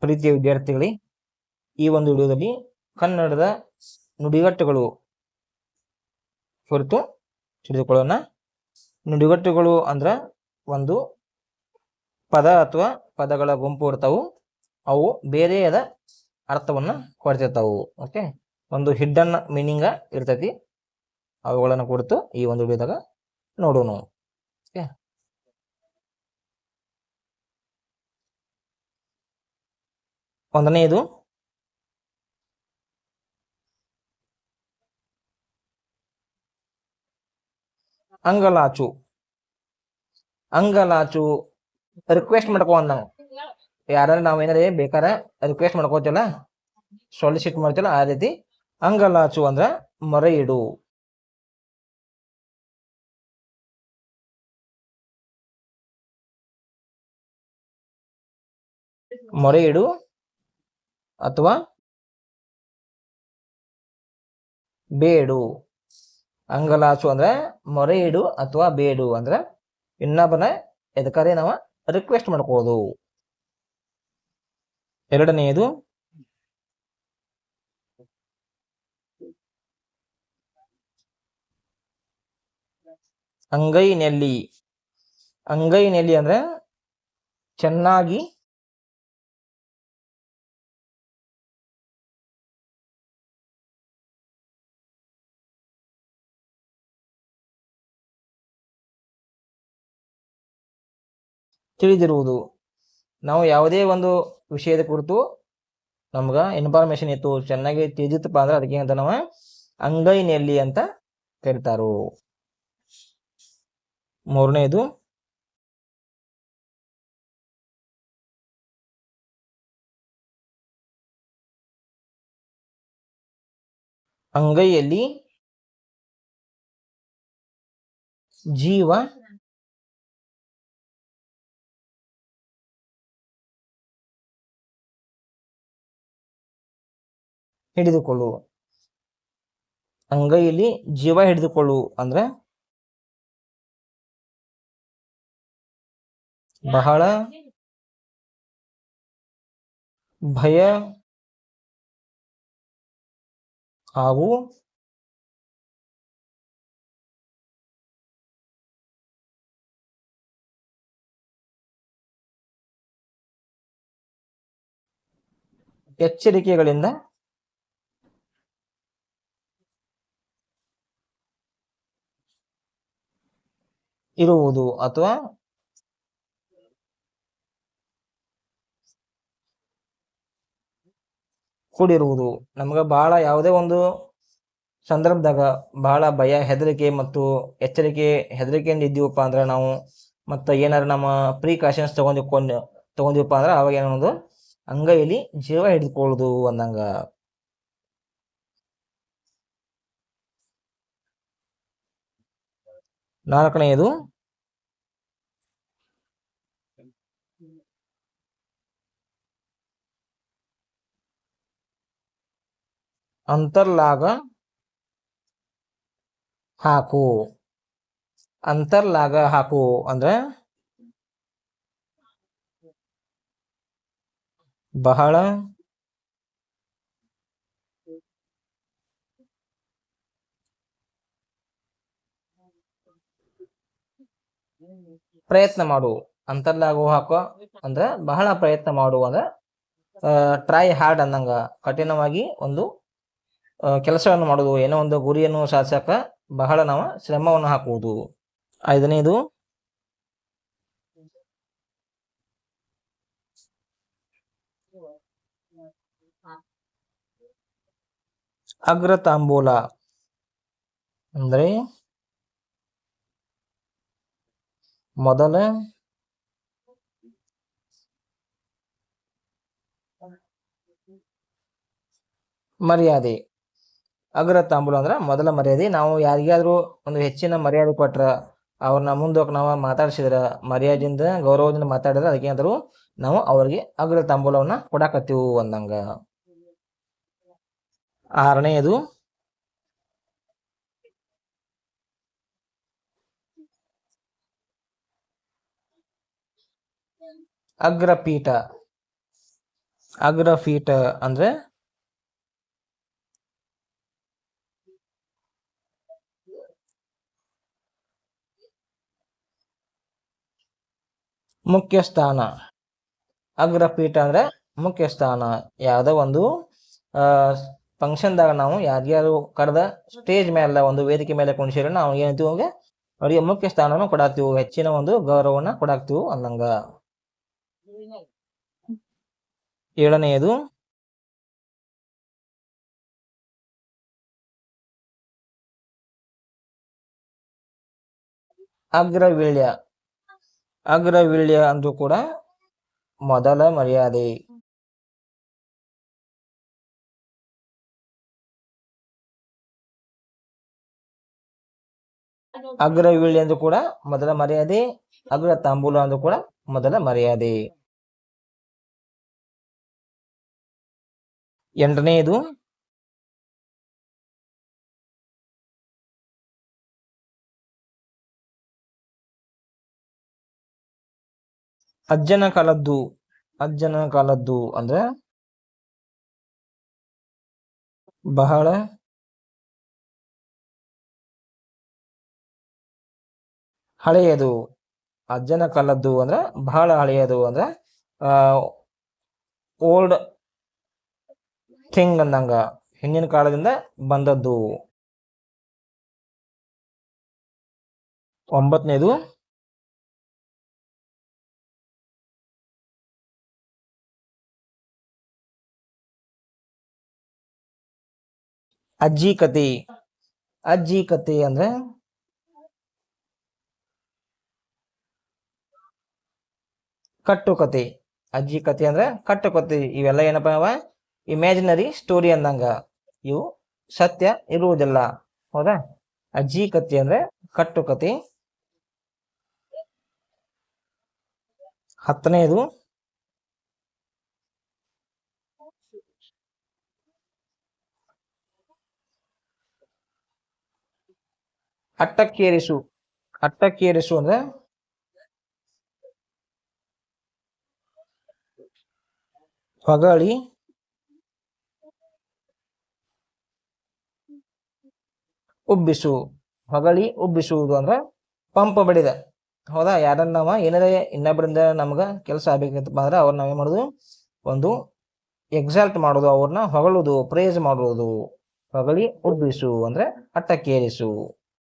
ಪ್ರೀತಿಯ ವಿದ್ಯಾರ್ಥಿಗಳೇ, ಈ ಒಂದು ವಿಡಿಯೋದಲ್ಲಿ ಕನ್ನಡದ ನುಡಿಗಟ್ಟುಗಳು ಕುರಿತು ತಿಳಿದುಕೊಳ್ಳೋಣ. ನುಡಿಗಟ್ಟುಗಳು ಅಂದ್ರ ಒಂದು ಪದ ಅಥವಾ ಪದಗಳ ಗುಂಪು ಇರ್ತಾವು. ಅವು ಬೇರೆಯಾದ ಅರ್ಥವನ್ನ ಕೊಡ್ತಿರ್ತಾವು. ಓಕೆ, ಒಂದು ಹಿಡ್ಡನ್ ಮೀನಿಂಗ್ ಇರ್ತೈತಿ. ಅವುಗಳನ್ನು ಕುರಿತು ಈ ಒಂದು ವಿಡಿಯೋದಾಗ ನೋಡೋಣ. ಓಕೆ, ಒಂದನೆಯದು ಅಂಗಲಾಚು. ಅಂಗಲಾಚು ರಿಕ್ವೆಸ್ಟ್ ಮಾಡ್ಕೊ ಅಂದಂಗ. ಯಾರು ನಾವೇನಾರ ಬೇಕಾರೆ ರಿಕ್ವೆಸ್ಟ್ ಮಾಡ್ಕೋತಿವಲ್ಲ, ಸಾಲಿಸಿಟ್ ಮಾಡ್ತೀವಲ್ಲ, ಆ ರೀತಿ ಅಂಗಲಾಚು ಅಂದ್ರ ಮೊರೆ ಇಡು. ಮೊರೆ ಇಡು ಅಥವಾ ಬೇಡು. ಅಂಗಲಾಚು ಅಂದ್ರೆ ಮೊರೆ ಇಡು ಅಥವಾ ಬೇಡು ಅಂದ್ರೆ ಇನ್ನೊಬ್ಬನ ಎದಕಾರೆ ನಾವು ರಿಕ್ವೆಸ್ಟ್ ಮಾಡ್ಕೋದು. ಎರಡನೆಯದು ಅಂಗೈ ನೆಲ್ಲಿ. ಅಂಗೈ ನೆಲ್ಲಿ ಅಂದ್ರೆ ಚೆನ್ನಾಗಿ ತಿಳಿದಿರುವುದು. ನಾವು ಯಾವುದೇ ಒಂದು ವಿಷಯದ ಕುರಿತು ನಮ್ಗ ಇನ್ಫಾರ್ಮೇಶನ್ ಇತ್ತು, ಚೆನ್ನಾಗಿ ತಿಳಿದಿತ್ತಪ್ಪ ಅಂದ್ರೆ ಅದಕ್ಕೆ ಅಂತ ನಾವು ಅಂಗೈ ನೆಲ್ಲಿ ಅಂತ ಕರೀತಾರು. ಮೂರನೇದು ಅಂಗೈಯಲ್ಲಿ ಜೀವ ಹಿಡಿದುಕೊಳ್ಳು. ಅಂಗೈಯಲ್ಲಿ ಜೀವ ಹಿಡಿದುಕೊಳ್ಳು ಅಂದ್ರೆ ಬಹಳ ಭಯ ಹಾಗೂ ಎಚ್ಚರಿಕೆಗಳಿಂದ ಇರುವುದು ಅಥವಾ ಕೂಡಿರುವುದು. ನಮ್ಗ ಬಹಳ ಯಾವುದೇ ಒಂದು ಸಂದರ್ಭದಾಗ ಬಹಳ ಭಯ, ಹೆದರಿಕೆ ಮತ್ತು ಹೆದರಿಕೆಯಿಂದ ಇದ್ದೀವಪ್ಪ ಅಂದ್ರೆ ನಾವು ಮತ್ತೆ ಏನಾರ ನಮ್ಮ ಪ್ರಿಕಾಷನ್ಸ್ ತಗೊಂಡಿವಪ್ಪ ಅಂದ್ರೆ ಅವಾಗ ಏನೊಂದು ಅಂಗೈಯಲ್ಲಿ ಜೀವ ಹಿಡಿದುಕೊಳ್ಳುದು ಅಂದಂಗ. ನಾಲ್ಕನೆಯದು ಅಂತರ್ಲಾಗ ಹಾಕು. ಅಂತರ್ಲಾಗ ಹಾಕು ಅಂದ್ರೆ ಬಹಳ ಪ್ರಯತ್ನ ಮಾಡು. ಅಂತರ್ಲಾಗು ಹಾಕೋ ಅಂದ್ರೆ ಬಹಳ ಪ್ರಯತ್ನ ಮಾಡು ಅಂದ್ರೆ ಟ್ರೈ ಹಾರ್ಡ್ ಅಂದಂಗ. ಕಠಿಣವಾಗಿ ಒಂದು ಕೆಲಸವನ್ನು ಮಾಡುವುದು, ಏನೋ ಒಂದು ಗುರಿಯನ್ನು ಸಾಧಿಸಕ ಬಹಳ ನಾವು ಶ್ರಮವನ್ನು ಹಾಕುವುದು. ಐದನೇದು ಅಗ್ರ ತಾಂಬೂಲ ಅಂದ್ರೆ ಮೊದಲ ಮರ್ಯಾದೆ. ಅಗ್ರ ತಾಂಬೂಲ ಅಂದ್ರೆ ಮೊದಲ ಮರ್ಯಾದೆ. ನಾವು ಯಾರಿಗಾದ್ರೂ ಒಂದು ಹೆಚ್ಚಿನ ಮರ್ಯಾದೆ ಕೊಟ್ರ, ಅವ್ರನ್ನ ಮುಂದೋಗಿ ನಾವು ಮಾತಾಡ್ಸಿದ್ರ, ಮರ್ಯಾದೆಯಿಂದ ಗೌರವದಿಂದ ಮಾತಾಡಿದ್ರೆ ಅದಕ್ಕೆ ಏನಾದ್ರು ನಾವು ಅವ್ರಿಗೆ ಅಗ್ರ ತಾಂಬೂಲವನ್ನ ಕೊಡಾಕತ್ತೀವು ಅಂದಂಗ. ಆರನೆಯದು ಅಗ್ರಪೀಠ ಅಗ್ರಫೀಟ ಅಂದ್ರೆ ಮುಖ್ಯ ಸ್ಥಾನ. ಅಗ್ರಪೀಠ ಅಂದ್ರೆ ಮುಖ್ಯ ಸ್ಥಾನ. ಯಾವುದೋ ಒಂದು ಫಂಕ್ಷನ್ದಾಗ ನಾವು ಯಾರ್ಯಾರು ಕರೆದ ಸ್ಟೇಜ್ ಮೇಲೆ ಒಂದು ವೇದಿಕೆ ಮೇಲೆ ಕುಣಿಸಿದ್ರೆ ನಾವು ಏನಂತೀವಿ ಅವ್ರಿಗೆ ಅವರಿಗೆ ಮುಖ್ಯ ಸ್ಥಾನವನ್ನು ಕೊಡಾಕ್ತಿವು, ಹೆಚ್ಚಿನ ಒಂದು ಗೌರವವನ್ನು ಕೊಡಾಕ್ತಿವು ಅಂದಂಗ. ಏಳನೆಯದು ಅಗ್ರವೀಳ್ಯ. ಅಗ್ರವೀಳ್ಯ ಅಂದ್ರೂ ಕೂಡ ಮೊದಲ ಮರ್ಯಾದೆ. ಅಗ್ರವೀಳ್ಯ ಅಂದ್ರೂ ಕೂಡ ಮೊದಲ ಮರ್ಯಾದೆ, ಅಗ್ರ ತಾಂಬೂಲ ಅಂದ್ರೂ ಕೂಡ ಮೊದಲ ಮರ್ಯಾದೆ. ಎಂಟನೆಯದು ಅಜ್ಜನ ಕಾಲದ್ದು. ಅಜ್ಜನ ಕಾಲದ್ದು ಅಂದ್ರೆ ಬಹಳ ಹಳೆಯದು. ಅಜ್ಜನ ಕಾಲದ್ದು ಅಂದ್ರೆ ಬಹಳ ಹಳೆಯದು ಅಂದ್ರೆ ಓಲ್ಡ್ ಥಿಂಗ್ ಅಂದಂಗ, ಹಿಂದಿನ ಕಾಲದಿಂದ ಬಂದದ್ದು. ಒಂಬತ್ತನೇದು ಅಜ್ಜಿ ಕತೆ. ಅಜ್ಜಿ ಕತೆ ಅಂದ್ರೆ ಕಟ್ಟುಕತೆ. ಅಜ್ಜಿ ಕತೆ ಅಂದ್ರೆ ಕಟ್ಟುಕತೆ. ಇವೆಲ್ಲ ಏನಪ್ಪ ಅವ ಇಮ್ಯಾಜಿನರಿ ಸ್ಟೋರಿ ಅಂದಂಗ, ಇವು ಸತ್ಯ ಇರುವುದಿಲ್ಲ. ಹೌದಾ? ಅಜ್ಜಿ ಕತೆ ಅಂದ್ರೆ ಕಟ್ಟುಕತೆ. ಹತ್ತನೆಯದು ಅಟ್ಟಕ್ಕೇರಿಸು. ಅಟ್ಟಕ್ಕೇರಿಸು ಅಂದ್ರೆ ಹೊಗಳಿ ಉಬ್ಬಿಸು. ಹೊಗಳಿ ಉಬ್ಬಿಸುವುದು ಅಂದ್ರೆ ಪಂಪ ಬಡಿದ. ಹೌದಾ? ಯಾರನ್ನ ನಾವ ಏನಾರ ಇನ್ನೊಬ್ಬರಿಂದ ನಮ್ಗ ಕೆಲಸ ಆಗ್ಬೇಕಂತಪ್ಪ ಅಂದ್ರೆ ಅವ್ರನ್ನ ನಾವೇನ್ ಮಾಡೋದು, ಒಂದು ಎಕ್ಸಾಲ್ಟ್ ಮಾಡೋದು, ಅವ್ರನ್ನ ಹೊಗಳುದು, ಪ್ರೇಸ್ ಮಾಡುವುದು. ಹೊಗಳಿ ಉಬ್ಬಿಸು ಅಂದ್ರೆ ಅಟ್ಟಕ್ಕೇರಿಸು.